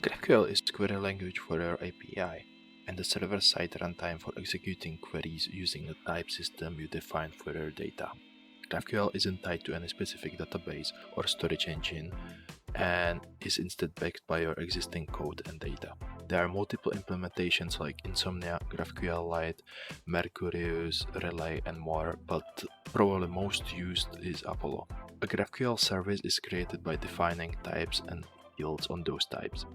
GraphQL is the query language for your API and the server-side runtime for executing queries using the type system you define for your data. GraphQL isn't tied to any specific database or storage engine and is instead backed by your existing code and data. There are multiple implementations like Insomnia, GraphQL Lite, Mercurius, Relay and more, but probably most used is Apollo. A GraphQL service is created by defining types and fields on those types,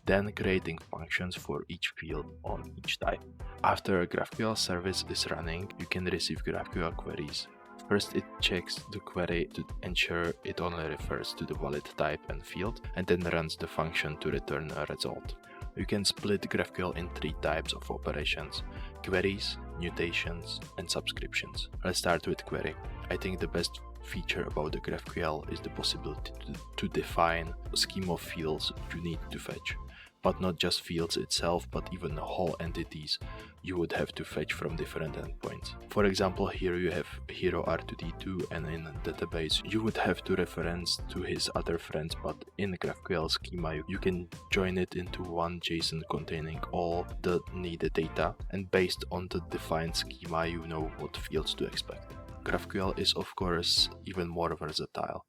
then creating functions for each field on each type. After a GraphQL service is running, you can receive GraphQL queries. First, it checks the query to ensure it only refers to the valid type and field, and then runs the function to return a result. You can split GraphQL in three types of operations: queries, mutations, and subscriptions. Let's start with query. I think the best feature about the GraphQL is the possibility to define a scheme of fields you need to fetch. But not just fields itself, but even whole entities you would have to fetch from different endpoints. For example, here you have hero R2D2, and in a database you would have to reference to his other friends, but in the GraphQL schema you can join it into one JSON containing all the needed data, and based on the defined schema you know what fields to expect. GraphQL is of course even more versatile.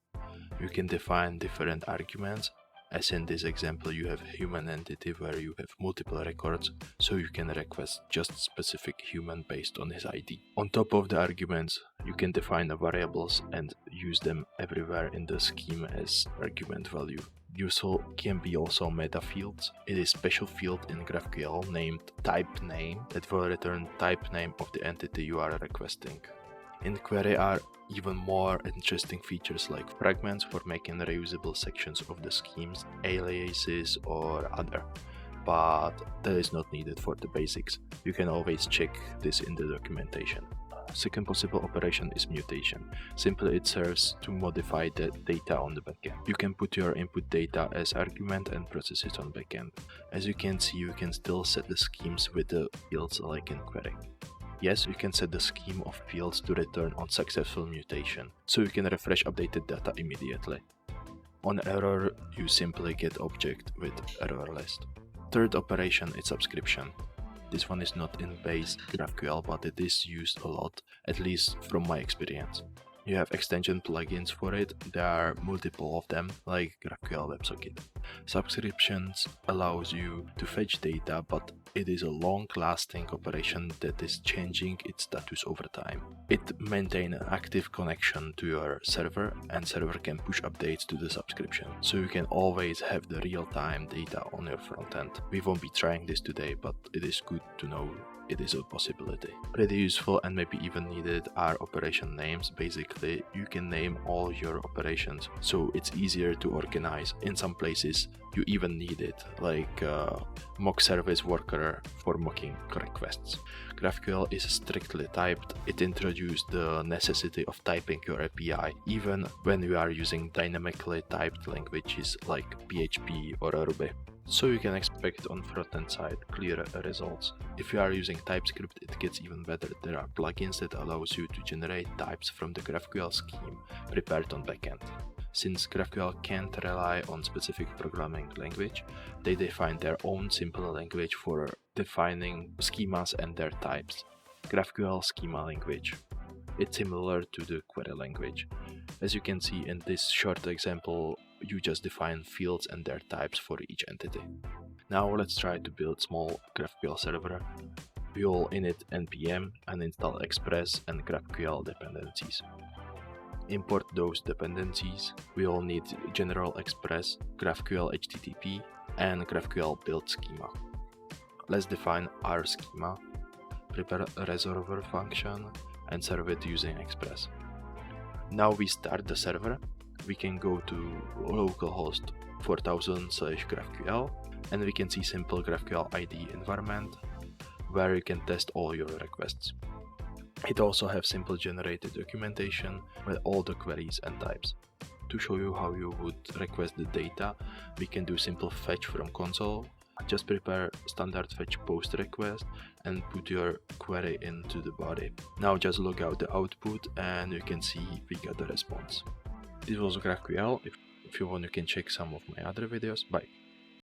You can define different arguments. As in this example, you have human entity where you have multiple records, so you can request just specific human based on his ID. On top of the arguments, you can define the variables and use them everywhere in the scheme as argument value. Useful can be also meta fields. It is a special field in GraphQL named type name that will return type name of the entity you are requesting. In query are even more interesting features like fragments for making reusable sections of the schemes, aliases or other, but that is not needed for the basics. You can always check this in the documentation. Second possible operation is mutation. Simply it serves to modify the data on the backend. You can put your input data as argument and process it on backend. As you can see, you can still set the schemes with the fields like in query. Yes, you can set the scheme of fields to return on successful mutation, so you can refresh updated data immediately. On error, you simply get object with error list. Third operation is subscription. This one is not in base GraphQL, but it is used a lot, at least from my experience. You have extension plugins for it. There are multiple of them, like GraphQL WebSocket. Subscriptions allows you to fetch data, but it is a long-lasting operation that is changing its status over time. It maintains an active connection to your server, and server can push updates to the subscription, so you can always have the real-time data on your front end. We won't be trying this today, but it is good to know it is a possibility. Pretty useful and maybe even needed are operation names. Basically, you can name all your operations, so it's easier to organize. In some places, you even need it, like mock service worker for mocking requests. GraphQL is strictly typed. It introduced the necessity of typing your API, even when you are using dynamically typed languages like PHP or Ruby. So you can expect on front-end side clear results. If you are using TypeScript, it gets even better. There are plugins that allows you to generate types from the GraphQL scheme prepared on backend. Since GraphQL can't rely on specific programming language, they define their own simple language for defining schemas and their types. GraphQL schema language. It's similar to the query language. As you can see in this short example, you just define fields and their types for each entity. Now let's try to build small GraphQL server. We will init npm and install Express and GraphQL dependencies. Import those dependencies. We will need General Express, GraphQL HTTP, and GraphQL build schema. Let's define our schema, prepare a resolver function, and serve it using Express. Now we start the server. We can go to localhost 4000/GraphQL, and we can see simple GraphQL ID environment where you can test all your requests. It also has simple generated documentation with all the queries and types. To show you how you would request the data, we can do simple fetch from console. Just prepare standard fetch post request and put your query into the body. Now just log out the output and you can see we got the response. This was GraphQL. If you want, you can check some of my other videos. Bye.